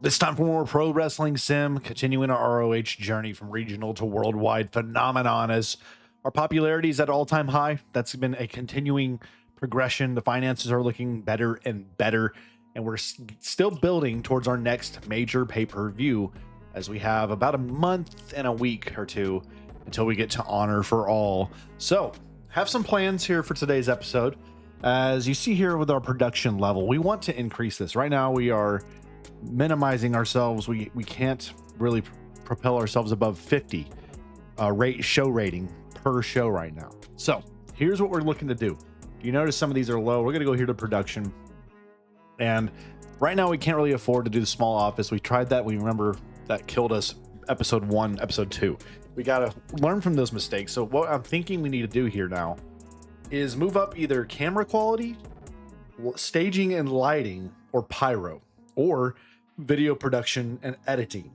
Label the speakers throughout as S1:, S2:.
S1: This time for more pro wrestling sim, continuing our ROH journey from regional to worldwide phenomenon as our popularity is at all-time high. That's been a continuing progression. The finances are looking better and better, and we're still building towards our next major pay-per-view as we have about a month and a week or two until we get to Honor for All. So, have some plans here for today's episode. As you see here with our production level, we want to increase this. Right now, we are minimizing ourselves. We can't really propel ourselves above 50 show rating per show right now. So here's what we're looking to do. You notice some of these are low. We're going to go here to production, and right now we can't really afford to do the small office. We tried that. We remember that killed us episode 1, episode 2. We got to learn from those mistakes. So what I'm thinking we need to do here now is move up either camera quality, staging and lighting, or pyro, or video production and editing.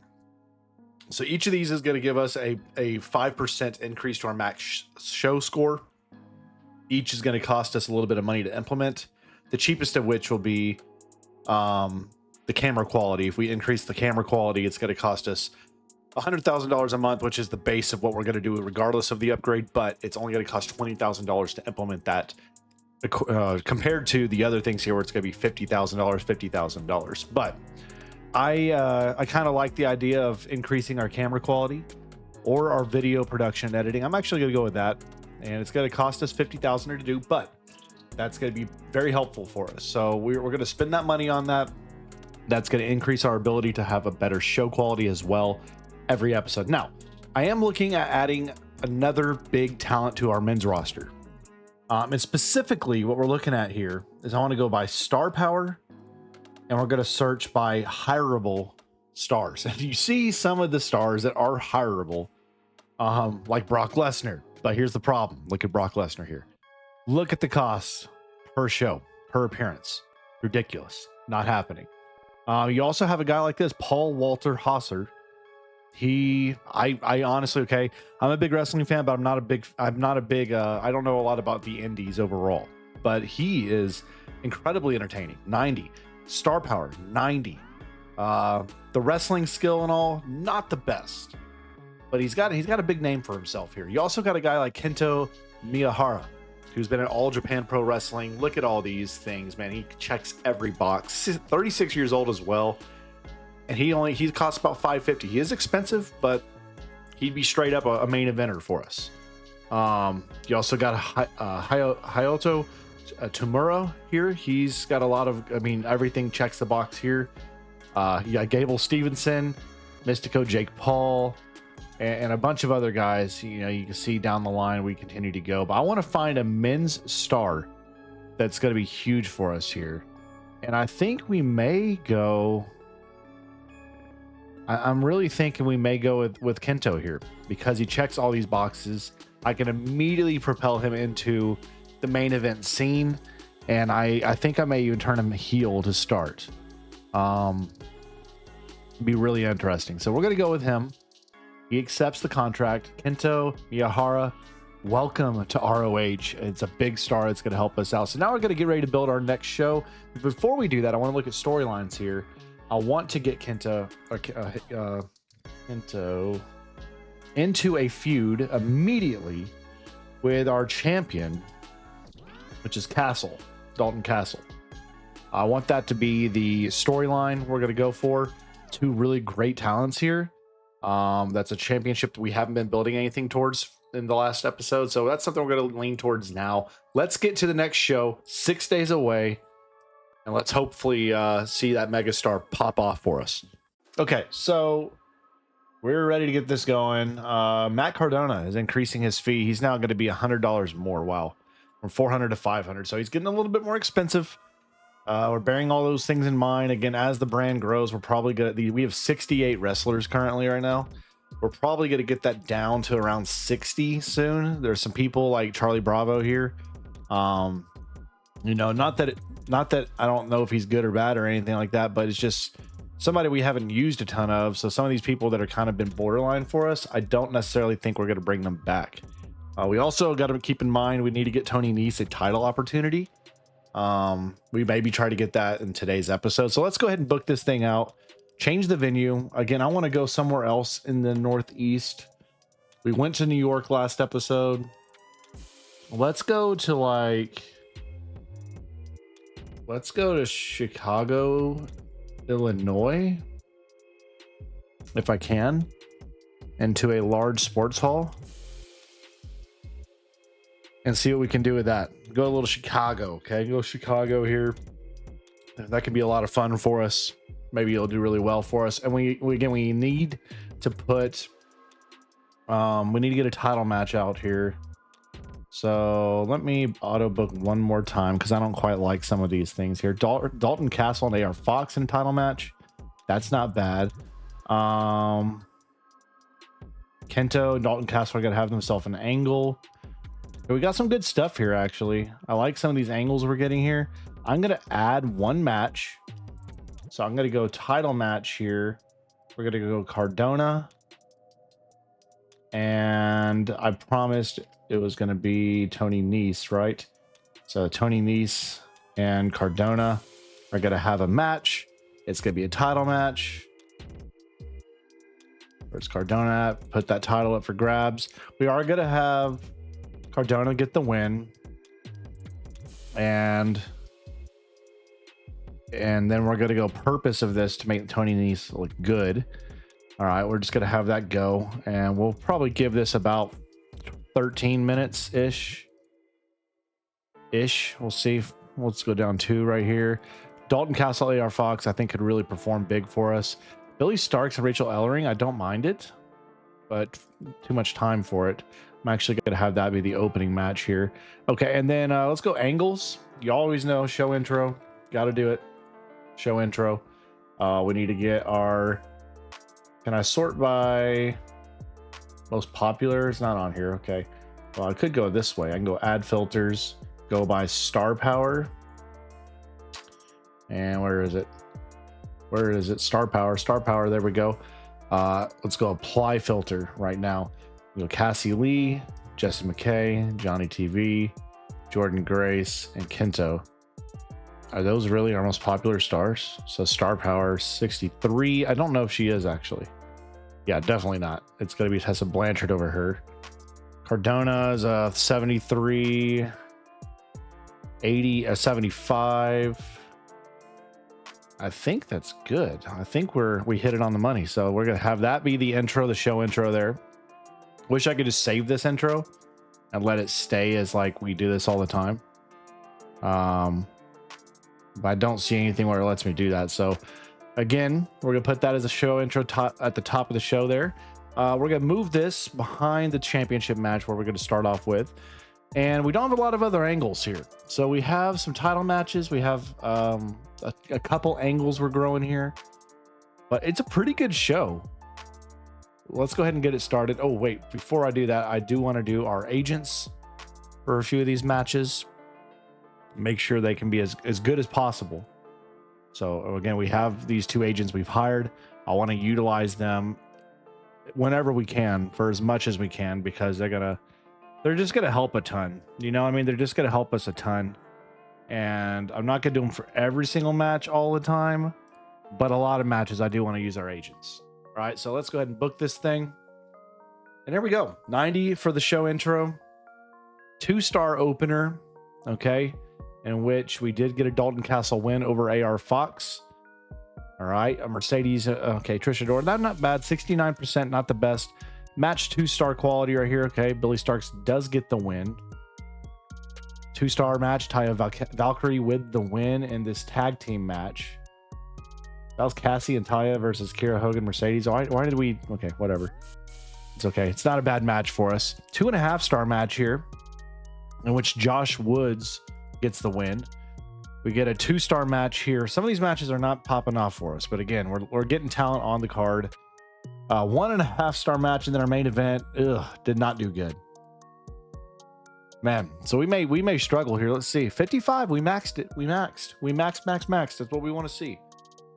S1: So each of these is going to give us a 5% increase to our max show score. Each is going to cost us a little bit of money to implement, the cheapest of which will be the camera quality. If we increase the camera quality, it's going to cost us $100,000 a month, which is the base of what we're going to do regardless of the upgrade, but it's only going to cost $20,000 to implement that, compared to the other things here where it's going to be $50,000. But I kind of like the idea of increasing our camera quality or our video production and editing. I'm actually going to go with that, and it's going to cost us $50,000 to do, but that's going to be very helpful for us. So we're going to spend that money on that. That's going to increase our ability to have a better show quality as well every episode. Now, I am looking at adding another big talent to our men's roster. And specifically what we're looking at here is I want to go by star power, and we're going to search by hireable stars. And you see some of the stars that are hireable, like Brock Lesnar. But here's the problem. Look at Brock Lesnar here. Look at the costs per show, per appearance. Ridiculous. Not happening. You also have a guy like this, Paul Walter Hauser. I honestly, okay, I'm a big wrestling fan, but I'm not a big, I don't know a lot about the indies overall, but he is incredibly entertaining. 90 star power, 90, the wrestling skill and all, not the best, but he's got a big name for himself here. You also got a guy like Kento Miyahara, who's been at All Japan Pro Wrestling. Look at all these things, man. He checks every box. 36 years old as well. And he costs about $550. He is expensive, but he'd be straight up a main eventer for us. You also got Hayato Tamura here. He's got a lot of, everything checks the box here. You got Gable Stevenson, Mystico Jake Paul, and a bunch of other guys. You can see down the line we continue to go. But I want to find a men's star that's going to be huge for us here. And I think we may go... I'm really thinking we may go with Kento here because he checks all these boxes. I can immediately propel him into the main event scene, and I think I may even turn him heel to start. Be really interesting. So we're going to go with him. He accepts the contract. Kento Miyahara, welcome to ROH. It's a big star. It's going to help us out. So now we're going to get ready to build our next show. Before we do that, I want to look at storylines here. I want to get Kento into a feud immediately with our champion, which is Dalton Castle. I want that to be the storyline we're going to go for. Two really great talents here. That's a championship that we haven't been building anything towards in the last episode. So that's something we're going to lean towards now. Let's get to the next show, 6 days away. And let's hopefully see that megastar pop off for us. Okay, so we're ready to get this going. Matt Cardona is increasing his fee. He's now going to be $100 more. Wow, from $400 to $500. So he's getting a little bit more expensive. We're bearing all those things in mind. Again, as the brand grows, we're probably going to... We have 68 wrestlers currently right now. We're probably going to get that down to around 60 soon. There's some people like Charlie Bravo here. Not that I don't know if he's good or bad or anything like that, but it's just somebody we haven't used a ton of. So some of these people that are kind of been borderline for us, I don't necessarily think we're going to bring them back. We also got to keep in mind we need to get Tony Nese a title opportunity. We maybe try to get that in today's episode. So let's go ahead and book this thing out. change the venue. Again, I want to go somewhere else in the Northeast. We went to New York last episode. Let's go to let's go to Chicago, Illinois, if I can, and to a large sports hall and see what we can do with that. Go a little Chicago, okay? Go Chicago here. That could be a lot of fun for us. Maybe it'll do really well for us. And we need to put we need to get a title match out here. So let me auto book one more time because I don't quite like some of these things here. Dalton Castle and AR Fox in title match. That's not bad. Kento and Dalton Castle are gonna have themselves an angle. We got some good stuff here, actually. I like some of these angles we're getting here. I'm gonna add one match. So I'm gonna go title match here. We're gonna go Cardona. And I promised it was gonna be Tony Nese, right? So Tony Nese and Cardona are gonna have a match. It's gonna be a title match. Where's Cardona at? Put that title up for grabs. We are gonna have Cardona get the win. And then we're going to go purpose of this to make Tony Nese look good. All right, we're just going to have that go. And we'll probably give this about 13 minutes ish. We'll see. Let's go down 2 right here. Dalton Castle, AR Fox, I think could really perform big for us. Billy Starks and Rachel Ellering, I don't mind it, but too much time for it. I'm actually going to have that be the opening match here. Okay, and then let's go angles. You always know show intro. Got to do it. Show intro. We need to get our... Can I sort by most popular? It's not on here. Okay. Well, I could go this way. I can go add filters, go by star power. And where is it? Where is it? Star power. Star power. There we go. Let's go apply filter right now. We go Cassie Lee, Jesse McKay, Johnny TV, Jordan Grace, and Kento. Are those really our most popular stars? So star power 63. I don't know if she is actually. Yeah, definitely not. It's going to be Tessa Blanchard over her. Cardona is a 73, 80, a 75. I think that's good. I think we hit it on the money. So we're going to have that be the intro, the show intro there. Wish I could just save this intro and let it stay as like we do this all the time. But I don't see anything where it lets me do that. So again, we're gonna put that as a show intro at the top of the show there. We're gonna move this behind the championship match where we're gonna start off with. And we don't have a lot of other angles here. So we have some title matches. We have a couple angles we're growing here. But it's a pretty good show. Let's go ahead and get it started. Oh, wait, before I do that, I do want to do our agents for a few of these matches. Make sure they can be as good as possible. So again, we have these 2 agents we've hired. I want to utilize them whenever we can for as much as we can because they're just gonna help a ton. You know what I mean? They're just gonna help us a ton. And I'm not gonna do them for every single match all the time, but a lot of matches I do want to use our agents. All right, so let's go ahead and book this thing. And there we go. 90 for the show intro. 2-star opener. Okay. In which we did get a Dalton Castle win over AR Fox. All right, a Mercedes. Okay, Trisha Dora. That's not bad. 69%, not the best. Match 2-star quality right here. Okay, Billy Starks does get the win. 2-star match. Taya Valkyrie with the win in this tag team match. That was Cassie and Taya versus Kira Hogan Mercedes. Why did we? Okay, whatever. It's okay. It's not a bad match for us. 2.5-star match here, in which Josh Woods gets the win. We get a 2-star match here. Some of these matches are not popping off for us, but again, we're getting talent on the card. 1.5-star match, and then our main event did not do good, man. So we may struggle here. Let's see. 55. We maxed it. We maxed. That's what we want to see.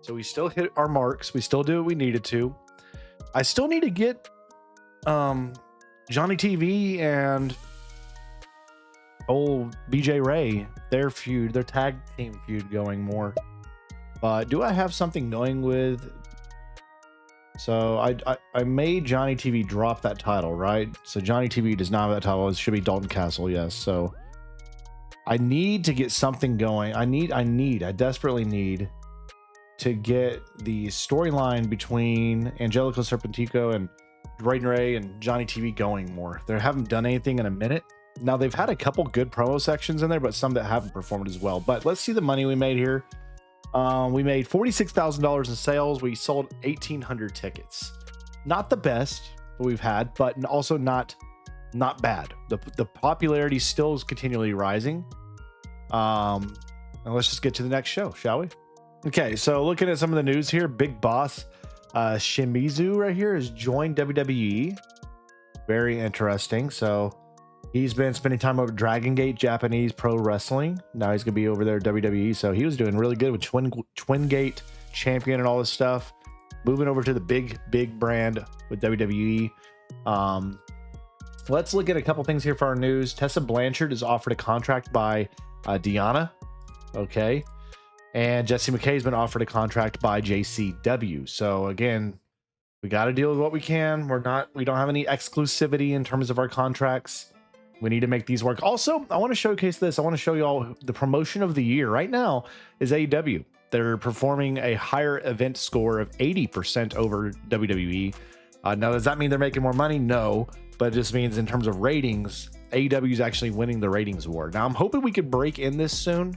S1: So we still hit our marks. We still do what we needed to. I still need to get Johnny TV and old BJ Ray, their tag team feud going more. Do I have something going with So I made Johnny TV drop that title, right? So Johnny TV does not have that title. It should be Dalton Castle, yes. So I need to get something going. I desperately need to get the storyline between Angelico Serpentico and Raiden Ray and Johnny TV going more. They haven't done anything in a minute. Now they've had a couple good promo sections in there, but some that haven't performed as well. But let's see the money we made here. We made $46,000 in sales. We sold 1,800 tickets. Not the best we've had, but also not bad. The popularity still is continually rising. And let's just get to the next show, shall we? Okay, so looking at some of the news here, Big Boss Shimizu right here has joined WWE. Very interesting. So he's been spending time over Dragon Gate Japanese Pro Wrestling. Now he's gonna be over there at WWE. So he was doing really good with Twin Gate champion and all this stuff. Moving over to the big brand with WWE. Let's look at a couple things here for our news. Tessa Blanchard is offered a contract by Deanna. Okay. And Jessie McKay's been offered a contract by JCW. So again, we got to deal with what we can. We don't have any exclusivity in terms of our contracts. We need to make these work. Also, I want to showcase this. I want to show you all the promotion of the year right now is AEW. They're performing a higher event score of 80% over WWE. Now, does that mean they're making more money? No, but it just means in terms of ratings, AEW is actually winning the ratings war. Now, I'm hoping we could break in this soon,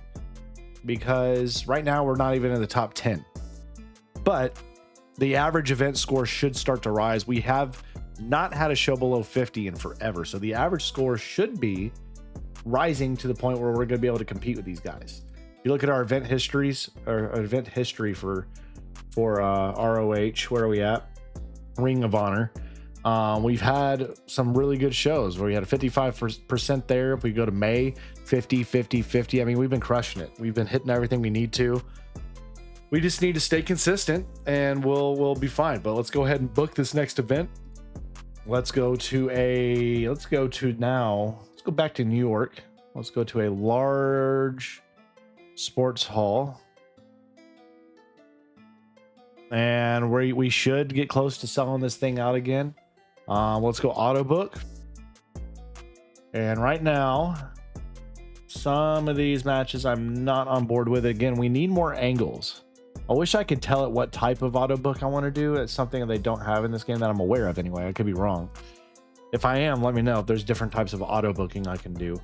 S1: because right now we're not even in the top 10, but the average event score should start to rise. We have not had a show below 50 in forever. So the average score should be rising to the point where we're going to be able to compete with these guys. If you look at our event histories or event history for ROH, where are we at? Ring of Honor. We've had some really good shows where we had a 55% there. If we go to May, 50, 50, 50. I mean, we've been crushing it. We've been hitting everything we need to. We just need to stay consistent and we'll be fine. But let's go ahead and book this next event. Let's go back to New York. Let's go to a large sports hall. And we should get close to selling this thing out again. Let's go auto book. And right now, some of these matches I'm not on board with. Again, we need more angles. I wish I could tell it what type of auto book I want to do. It's something that they don't have in this game that I'm aware of anyway. I could be wrong. If I am, let me know if there's different types of auto booking I can do.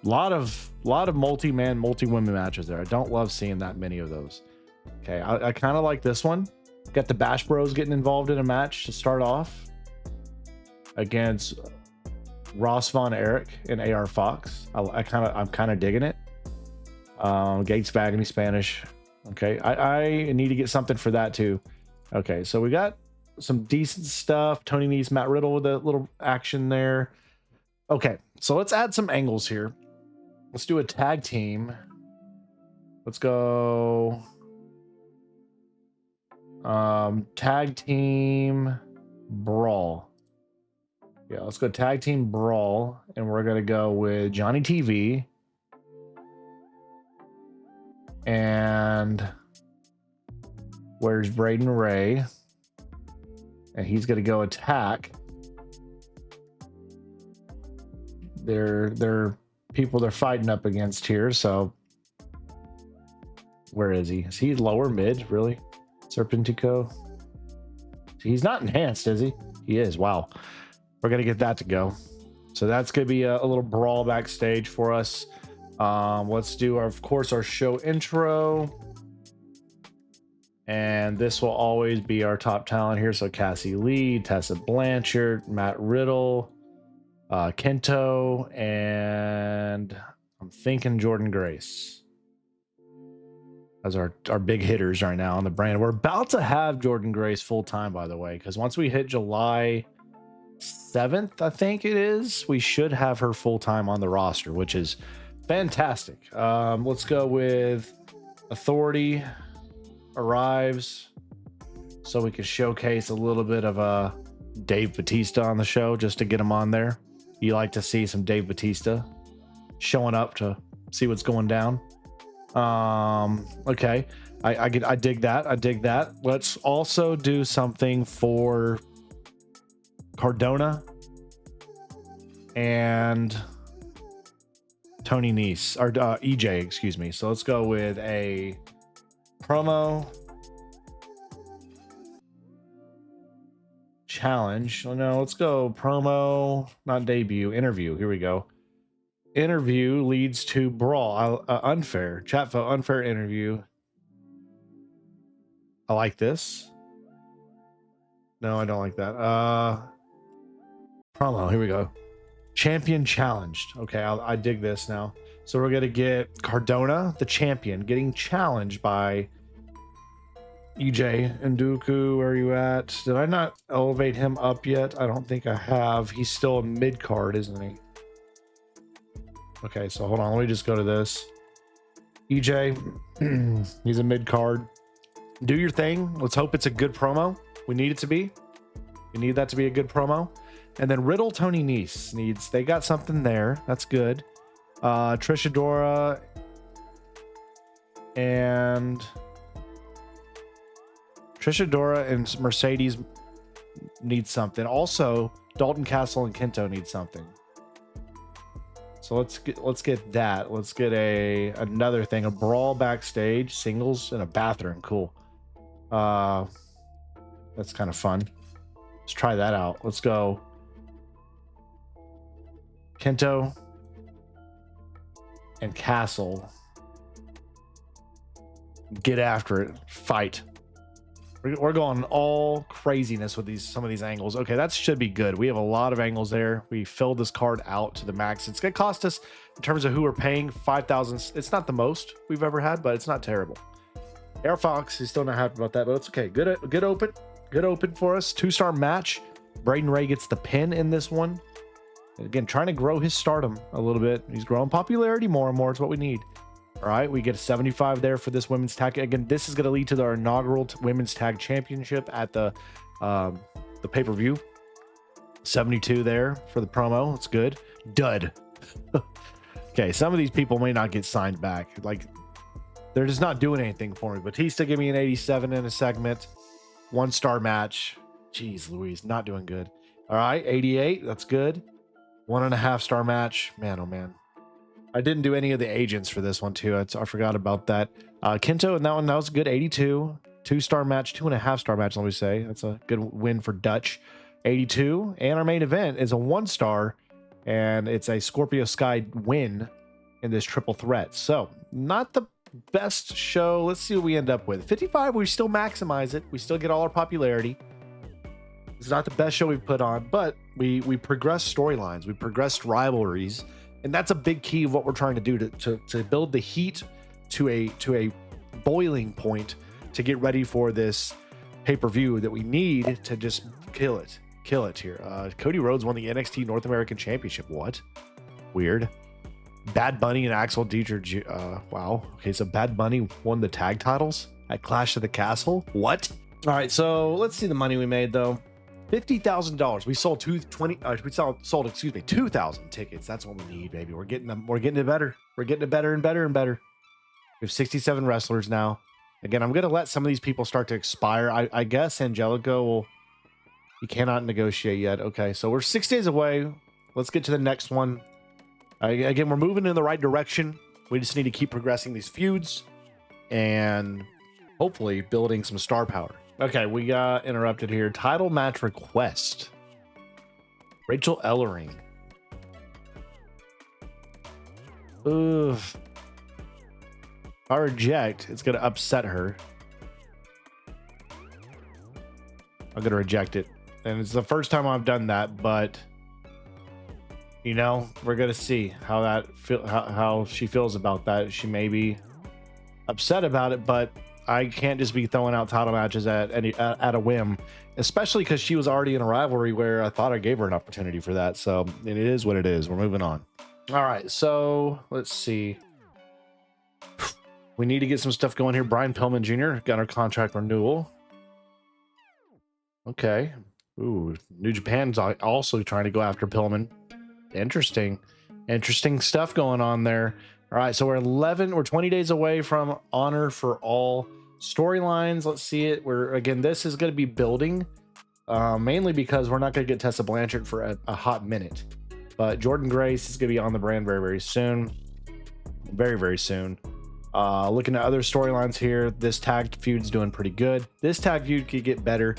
S1: Lot of multi-man, multi-women matches there. I don't love seeing that many of those. Okay, I kind of like this one. Got the Bash Bros getting involved in a match to start off against Ross Von Erich and AR Fox. I'm kind of digging it. Gates Bagany Spanish. Okay, I need to get something for that too. Okay, so we got some decent stuff. Tony Nese, Matt Riddle with a little action there. Okay, so let's add some angles here. Let's do a tag team. Let's go tag team brawl. Yeah, let's go tag team brawl, and we're gonna go with Johnny TV and where's Braden Ray, and he's gonna go attack their people they're fighting up against here. So where is he? Is he lower mid? Really? Serpentico? He's not enhanced, is he? He is. Wow. We're gonna get that to go. So that's gonna be a little brawl backstage for us. Let's do of course our show intro, and this will always be our top talent here. So Cassie Lee, Tessa Blanchard, Matt Riddle, Kento, and I'm thinking Jordan Grace as our big hitters right now on the brand. We're about to have Jordan Grace full time, by the way, because once we hit July 7th, I think it is, we should have her full time on the roster, which is fantastic. Let's go with Authority arrives so we can showcase a little bit of Dave Batista on the show, just to get him on there. You like to see some Dave Batista showing up to see what's going down. Okay, I dig that. I dig that. Let's also do something for Cardona and Tony Nese, or EJ, excuse me. So let's go with a promo challenge. Oh no, let's go promo, not debut, interview. Here we go. Interview leads to brawl. Unfair. Chat vote, unfair interview. I like this. No, I don't like that. Promo. Here we go. Champion challenged. Okay, I dig this now. So we're gonna get Cardona, the champion, getting challenged by EJ Nduku. Where are you at? Did I not elevate him up yet? I don't think I have. He's still a mid card, isn't he? Okay, so hold on. Let me just go to this. EJ, he's a mid card. Do your thing. Let's hope it's a good promo. We need it to be. We need that to be a good promo. And then Riddle, Tony Nese needs. They got something there. That's good. Trisha Dora and Mercedes need something. Also, Dalton Castle and Kento need something. So let's get that. Let's get another thing, a brawl backstage, singles in a bathroom. Cool. That's kind of fun. Let's try that out. Let's go. Kento and Castle. Get after it. Fight. We're going all craziness with some of these angles. Okay, that should be good. We have a lot of angles there. We filled this card out to the max. It's going to cost us, in terms of who we're paying, 5,000. It's not the most we've ever had, but it's not terrible. Air Fox is still not happy about that, but it's okay. Good open. Good open for us. 2-star match. Braden Ray gets the pin in this one. Again, trying to grow his stardom a little bit. He's growing popularity more and more. It's what we need. All right, we get a 75 there for this women's tag. Again, this is going to lead to our inaugural women's tag championship at the pay-per-view. 72 there for the promo. It's good. Dud. Okay, some of these people may not get signed back. Like, they're just not doing anything for me. Batista gave me an 87 in a segment. 1-star match. Jeez Louise, not doing good. All right, 88. That's good. 1.5-star match. Man, oh man. I didn't do any of the agents for this one too. I forgot about that. Kento and that was good. 82. 2-star match, 2.5-star match. Let me say that's a good win for Dutch. 82. And our main event is a 1-star, and it's a Scorpio Sky win in this triple threat. So not the best show. Let's see what we end up with. 55. We still maximize it. We still get all our popularity. It's not the best show we've put on, but we progressed storylines. We progressed rivalries. And that's a big key of what we're trying to do to build the heat to a boiling point to get ready for this pay-per-view that we need to just kill it here. Cody Rhodes won the NXT North American Championship. What? Weird. Bad Bunny and Axel Dietrich. Wow. Okay, so Bad Bunny won the tag titles at Clash of the Castle. What? All right, so let's see the money we made though. $50,000. We sold 2,000 tickets. That's what we need, baby. We're getting them. We're getting it better. We're getting it better and better and better. We have 67 wrestlers now. Again, I'm going to let some of these people start to expire. I guess Angelico will. You cannot negotiate yet. Okay, so we're 6 days away. Let's get to the next one. Again, we're moving in the right direction. We just need to keep progressing these feuds and hopefully building some star power. Okay, we got interrupted here. Title match request. Rachel Ellering. Ugh. If I reject, it's going to upset her. I'm going to reject it. And it's the first time I've done that, but you know, we're going to see how how she feels about that. She may be upset about it, but I can't just be throwing out title matches at a whim, especially because she was already in a rivalry where I thought I gave her an opportunity for that. So it is what it is. We're moving on. All right, so let's see. We need to get some stuff going here. Brian Pillman Jr. got our contract renewal. Okay. Ooh, New Japan's also trying to go after Pillman. Interesting stuff going on there. All right, so we're 20 days away from Honor for All Storylines, let's see it. Again, this is going to be building, mainly because we're not going to get Tessa Blanchard for a hot minute. But Jordan Grace is going to be on the brand very, very soon. Very, very soon. Looking at other storylines here, this tag feud's doing pretty good. This tag feud could get better.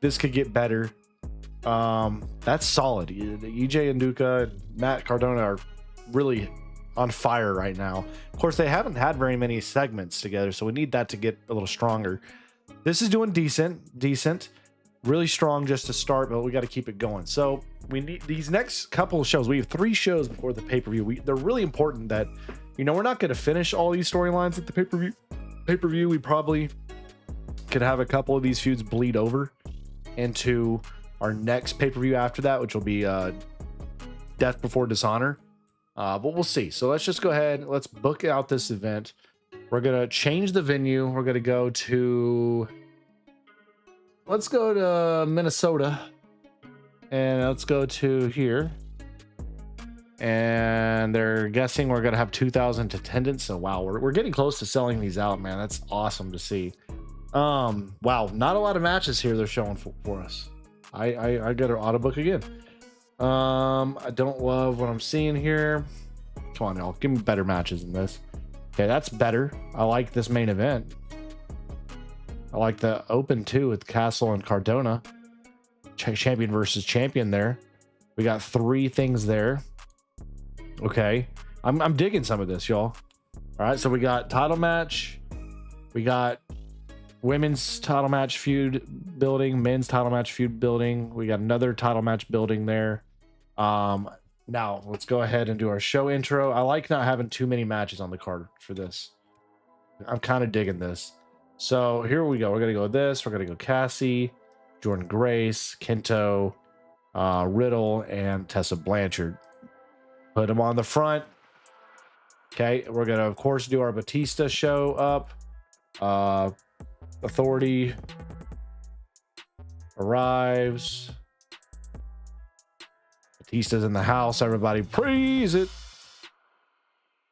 S1: This could get better. That's solid. EJ Nduka and Matt Cardona are really on fire right now. Of course, they haven't had very many segments together, so we need that to get a little stronger. This is doing decent, really strong just to start, but we got to keep it going. So we need these next couple of shows. We have 3 shows before the pay-per-view. They're really important that, you know, we're not going to finish all these storylines at the pay-per-view. We probably could have a couple of these feuds bleed over into our next pay-per-view after that, which will be Death Before Dishonor. But we'll see. So let's just go ahead. Let's book out this event. We're going to change the venue. We're going to go to... Let's go to Minnesota. And let's go to here. And they're guessing we're going to have 2,000 attendance. So, wow, we're getting close to selling these out, man. That's awesome to see. Wow, not a lot of matches here they're showing for us. I got to auto book again. I don't love what I'm seeing here. Come on, y'all. Give me better matches than this. Okay, that's better. I like this main event. I like the open too with Castle and Cardona. Champion versus champion there. We got 3 things there. Okay. I'm digging some of this, y'all. All right, so we got title match. We got women's title match feud building, men's title match feud building. We got another title match building there. Now let's go ahead and do our show intro. I like not having too many matches on the card for this. I'm kind of digging this. So here we go. We're going to go with this. We're going to go Cassie, Jordan Grace, Kento, Riddle, and Tessa Blanchard. Put them on the front. Okay. We're going to, of course, do our Batista show up. Authority arrives. Batista's in the house. Everybody praise it.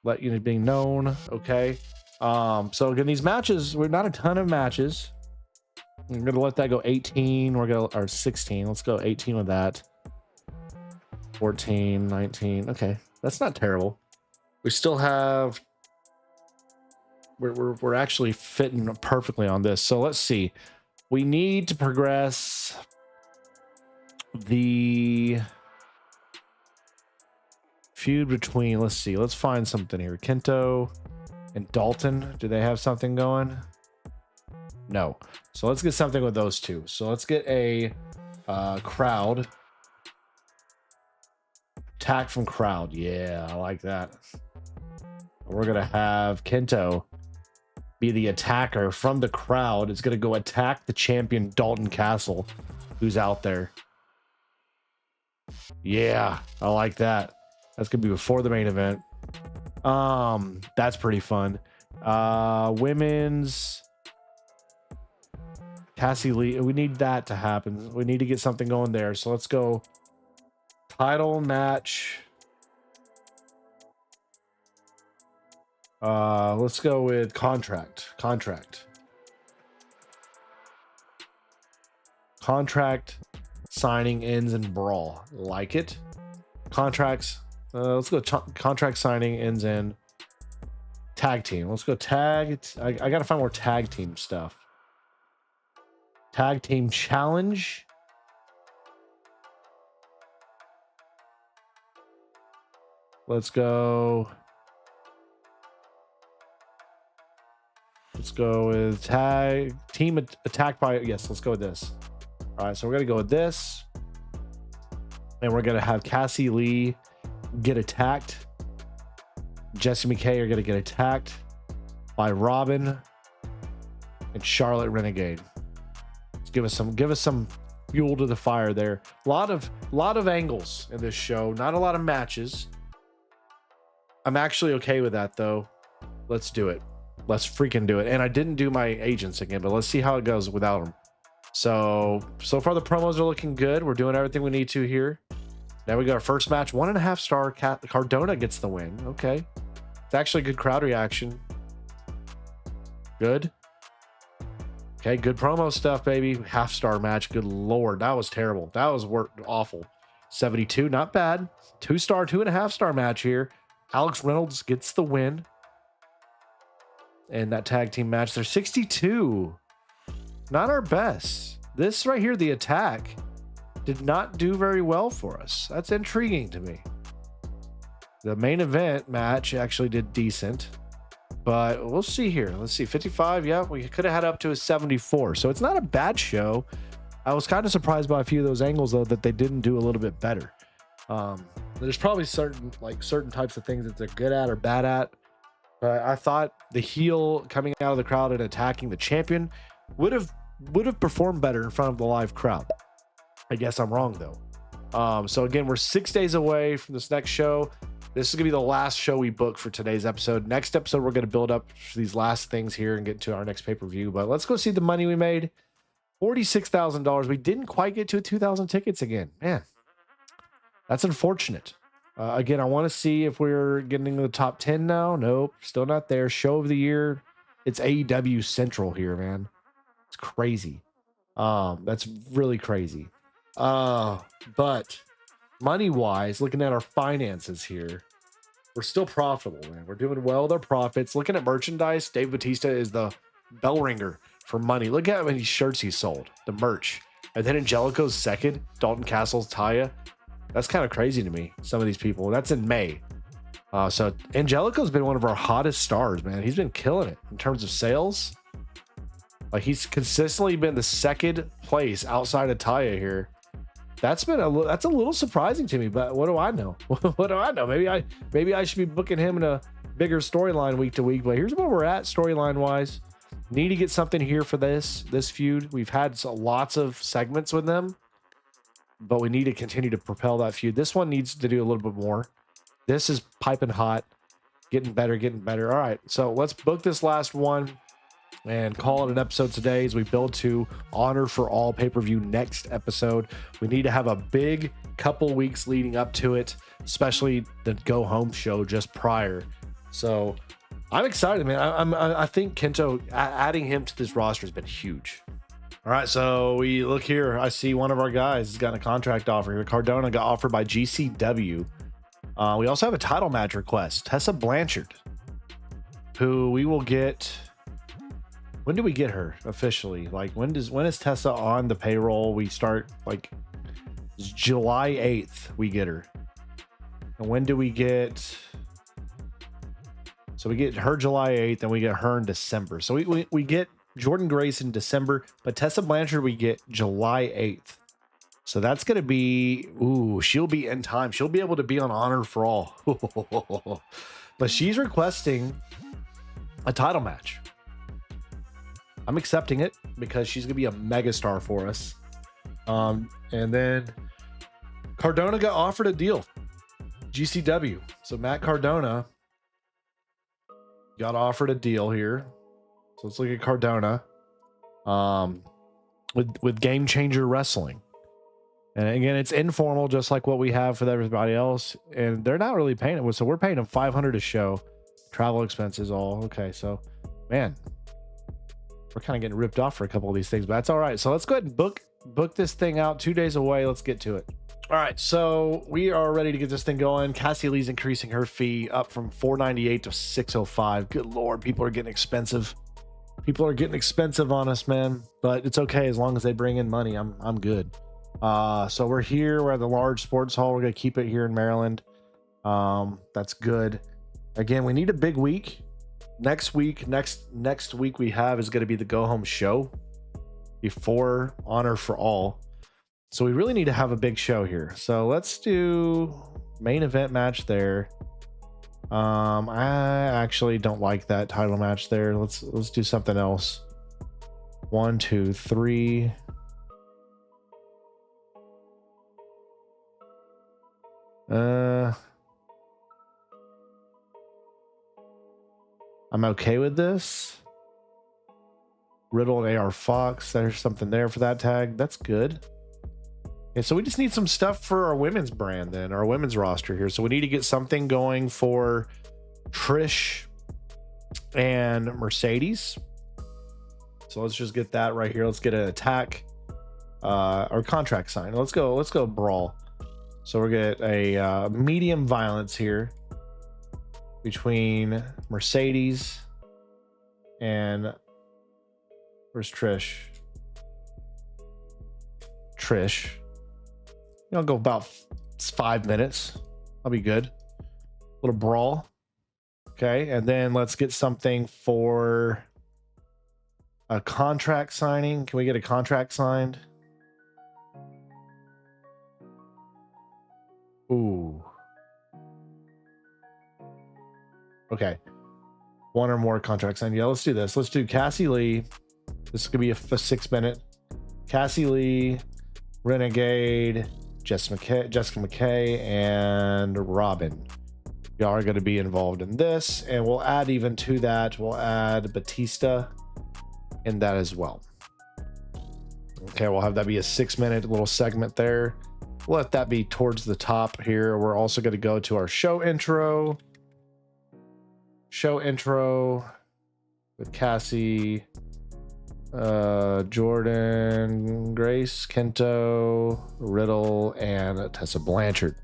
S1: Let you being known. Okay. So again, these matches, we're not a ton of matches. I'm gonna let that go 18. We're gonna, or 16. Let's go 18 with that. 14, 19. Okay, that's not terrible. We still have. We're actually fitting perfectly on this. So let's see. We need to progress the feud between, let's see, let's find something here. Kento and Dalton, do they have something going? No. So let's get something with those two. So let's get a crowd. Attack from crowd. Yeah, I like that. We're going to have Kento be the attacker from the crowd. It's going to go attack the champion Dalton Castle, who's out there. Yeah, I like that. That's going to be before the main event. That's pretty fun. Women's Cassie Lee. We need that to happen. We need to get something going there. So let's go title match. Let's go with contract signing ends in brawl. Like it. Contracts. Let's go contract signing ends in tag team. Let's go tag. I gotta find more tag team stuff. Tag team challenge. Let's go with tag team attacked by, yes, let's go with this. All right, so we're gonna go with this, and we're gonna have Cassie Lee get attacked. Jesse McKay are gonna get attacked by Robin and Charlotte Renegade. Let's give us some fuel to the fire there. A lot of angles in this show, not a lot of matches. I'm actually okay with that though. Let's do it. Let's freaking do it. And I didn't do my agents again, but let's see how it goes without them. So far the promos are looking good. We're doing everything we need to here. Now we got our first match, 1.5 star. Cardona gets the win. Okay. It's actually a good crowd reaction. Good. Okay, good promo stuff, baby. Half star match. Good Lord. That was terrible. That was awful. 72, not bad. 2-star, 2.5-star match here. Alex Reynolds gets the win. And that tag team match, they're 62. Not our best. This right here, the attack, did not do very well for us. That's intriguing to me. The main event match actually did decent, but we'll see here. Let's see, 55. Yeah, we could have had up to a 74. So it's not a bad show. I was kind of surprised by a few of those angles, though, that they didn't do a little bit better. There's probably certain types of things that they're good at or bad at. But I thought the heel coming out of the crowd and attacking the champion would have performed better in front of the live crowd. I guess I'm wrong, though. So again, we're 6 days away from this next show. This is gonna be the last show we book for today's episode. Next episode, we're gonna build up these last things here and get to our next pay-per-view. But let's go see the money we made. $46,000. We didn't quite get to 2,000 tickets again. Man, that's unfortunate. Again, I want to see if we're getting into the top 10 now. Nope, still not there. Show of the year. It's AEW Central here, man. It's crazy. That's really crazy. But money-wise, looking at our finances here, we're still profitable, man. We're doing well with our profits. Looking at merchandise, Dave Bautista is the bell ringer for money. Look at how many shirts he sold, the merch. And then Angelico's second, Dalton Castle's Taya. That's kind of crazy to me, some of these people. That's in May. So Angelico's been one of our hottest stars, man. He's been killing it in terms of sales. Like, he's consistently been the second place outside of Taya here. That's a little surprising to me, but what do I know? What do I know? Maybe I should be booking him in a bigger storyline week to week. But here's where we're at storyline wise. Need to get something here for this feud. We've had lots of segments with them, but we need to continue to propel that feud. This one needs to do a little bit more. This is piping hot, getting better. All right, so let's book this last one and call it an episode today as we build to Honor for All pay-per-view next episode. We need to have a big couple weeks leading up to it, especially the go home show just prior. So I'm excited, man. I think Kento, adding him to this roster has been huge. All right, so we look here. I see one of our guys has gotten a contract offer here. Cardona got offered by GCW. We also have a title match request. Tessa Blanchard, who we will get. When do we get her officially? Like, when is Tessa on the payroll? We start like July 8th. We get her. And when do we get? So we get her July 8th, and we get her in December. So we get Jordan Grace in December, but Tessa Blanchard we get July 8th. So that's going to be, she'll be in time. She'll be able to be on Honor for All. But she's requesting a title match. I'm accepting it because she's going to be a megastar for us. And then Cardona got offered a deal. GCW. So Matt Cardona got offered a deal here. So let's look at Cardona with Game Changer Wrestling. And again, it's informal, just like what we have for everybody else. And they're not really paying it. So we're paying them $500 a show. Travel expenses all. Okay, so, man, we're kind of getting ripped off for a couple of these things, but that's all right. So let's go ahead and book this thing out. 2 days away. Let's get to it. All right, so we are ready to get this thing going. Cassie Lee's increasing her fee up from $498 to $605. Good Lord, people are getting expensive. People are getting expensive on us, man. But it's okay as long as they bring in money. I'm good. So we're here. We're at the large sports hall. We're gonna keep it here in Maryland. That's good. Again, we need a big week. Next week we have is going to be the go home show before Honor for All. So we really need to have a big show here. So let's do main event match there. I actually don't like that title match there. Let's do something else. 1, 2, 3. I'm okay with this. Riddle and AR Fox. There's something there for that tag. That's good. Okay, so we just need some stuff for our women's brand then, our women's roster here. So we need to get something going for Trish and Mercedes. So let's just get that right here. Let's get an attack or contract sign. Let's go brawl. So we're get a medium violence here between Mercedes and where's Trish? I'll go about 5 minutes. I'll be good. Little brawl. Okay, and then let's get something for a contract signing. Can we get a contract signed? Ooh. Okay. One or more contract signed. Yeah, let's do this. Let's do Cassie Lee. This is gonna be a 6 minute. Cassie Lee, Renegade, Jessica McKay, and Robin. Y'all are going to be involved in this, and we'll add even to that. We'll add Batista in that as well. Okay, we'll have that be a 6 minute little segment there. We'll let that be towards the top here. We're also going to go to our show intro. Show intro with Cassie, Jordan, Grace, Kento, Riddle, and Tessa Blanchard.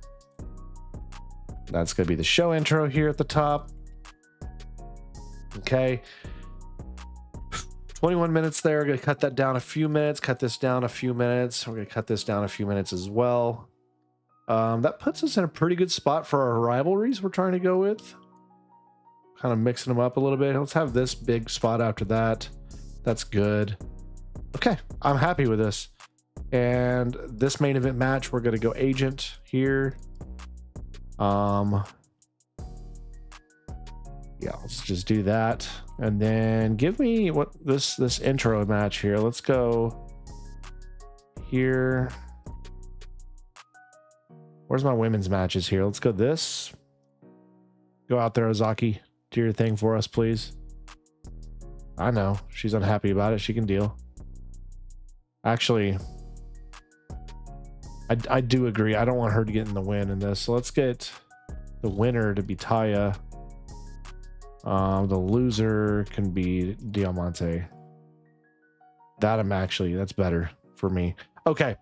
S1: That's going to be the show intro here at the top. Okay. 21 minutes there. We're going to cut that down a few minutes. Cut this down a few minutes. We're going to cut this down a few minutes as well. That puts us in a pretty good spot for our rivalries we're trying to go with. Kind of mixing them up a little bit. Let's have this big spot after that. That's good. Okay, I'm happy with this. And this main event match, we're going to go agent here. Yeah, let's just do that. And then give me what this intro match here. Let's go here. Where's my women's matches here? Let's go this. Go out there, Ozaki. Do your thing for us, please. I know she's unhappy about it. She can deal. Actually, I do agree. I don't want her to get in the win in this. So let's get the winner to be Taya. The loser can be Diamante. That's better for me. Okay,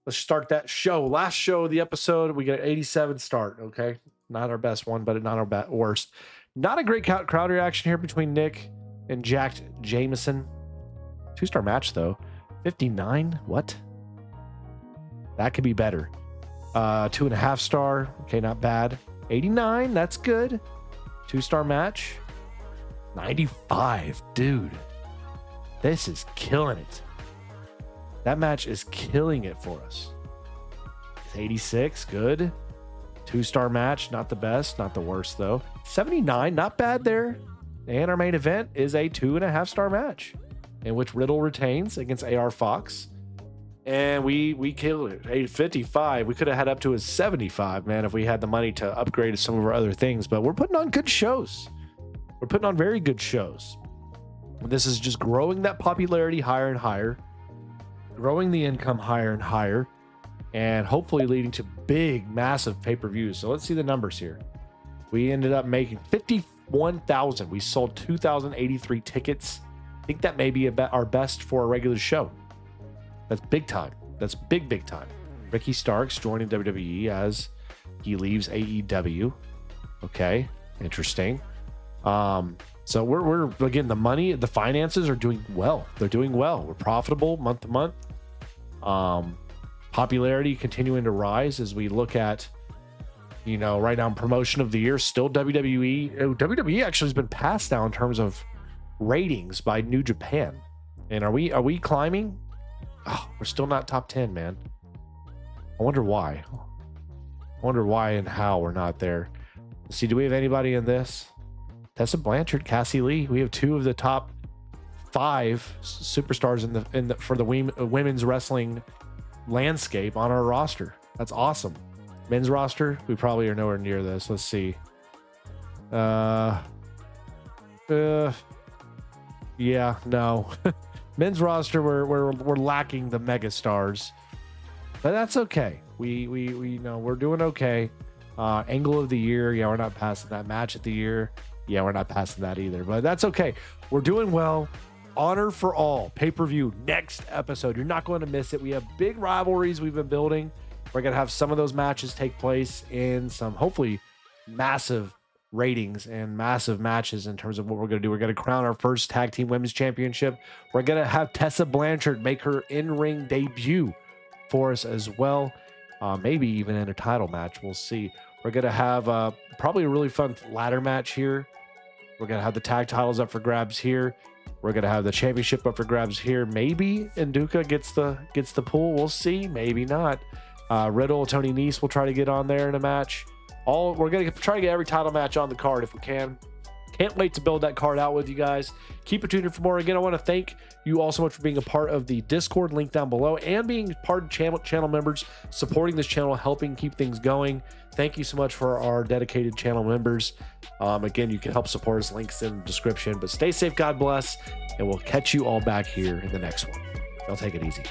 S1: let's start that show. Last show of the episode, we get an 87 start. Okay, not our best one, but not our worst. Not a great crowd reaction here between Nick and Jacked Jameson. 2-star match though. 59. What? That could be better. 2.5 star. Okay, not bad. 89. That's good. 2-star match. 95. Dude, this is killing it. That match is killing it for us. 86. Good. 2-star match. Not the best. Not the worst though. 79. Not bad there. And our main event is a 2.5-star match in which Riddle retains against AR Fox. And we killed it. 855. We could have had up to a 75, man, if we had the money to upgrade some of our other things. But we're putting on good shows. We're putting on very good shows. This is just growing that popularity higher and higher, growing the income higher and higher, and hopefully leading to big, massive pay-per-views. So let's see the numbers here. We ended up making 51,000. We sold 2,083 tickets. I think that may be our best for a regular show. That's big time. That's big time. Ricky Starks joining WWE as he leaves AEW. Okay, interesting. So we're again, the money, the finances are doing well. They're doing well. We're profitable month to month. Popularity continuing to rise as we look at, right now, promotion of the year, still WWE. WWE actually has been passed now in terms of ratings by New Japan. And are we climbing? Oh, we're still not top 10, man. I wonder why. And how we're not there. Let's see, do we have anybody in this? Tessa Blanchard, Cassie Lee. We have 2 of the top 5 superstars for the women's wrestling landscape on our roster. That's awesome. Men's roster, we probably are nowhere near this. Let's see. Yeah, no. Men's roster, we're lacking the mega stars, but that's okay. We know we're doing okay. Angle of the year, yeah, we're not passing that. Match of the year, yeah, we're not passing that either. But that's okay. We're doing well.
S2: Honor for All pay-per-view next episode. You're not going to miss it. We have big rivalries we've been building. We're going to have some of those matches take place in some hopefully massive ratings and massive matches in terms of what we're going to do. We're going to crown our first tag team women's championship. We're going to have Tessa Blanchard make her in-ring debut for us as well. Maybe even in a title match. We'll see. We're going to have probably a really fun ladder match here. We're going to have the tag titles up for grabs here. We're going to have the championship up for grabs here. Maybe Nduka gets the pull. We'll see. Maybe not. Riddle, Tony Nese will try to get on there in a match. We're going to try to get every title match on the card if we can. Can't wait to build that card out with you guys. Keep it tuned in for more. Again, I want to thank you all so much for being a part of the Discord link down below and being part of channel members, supporting this channel, helping keep things going. Thank you so much for our dedicated channel members. Again, you can help support us. Links in the description. But stay safe, God bless, and we'll catch you all back here in the next one. Y'all take it easy.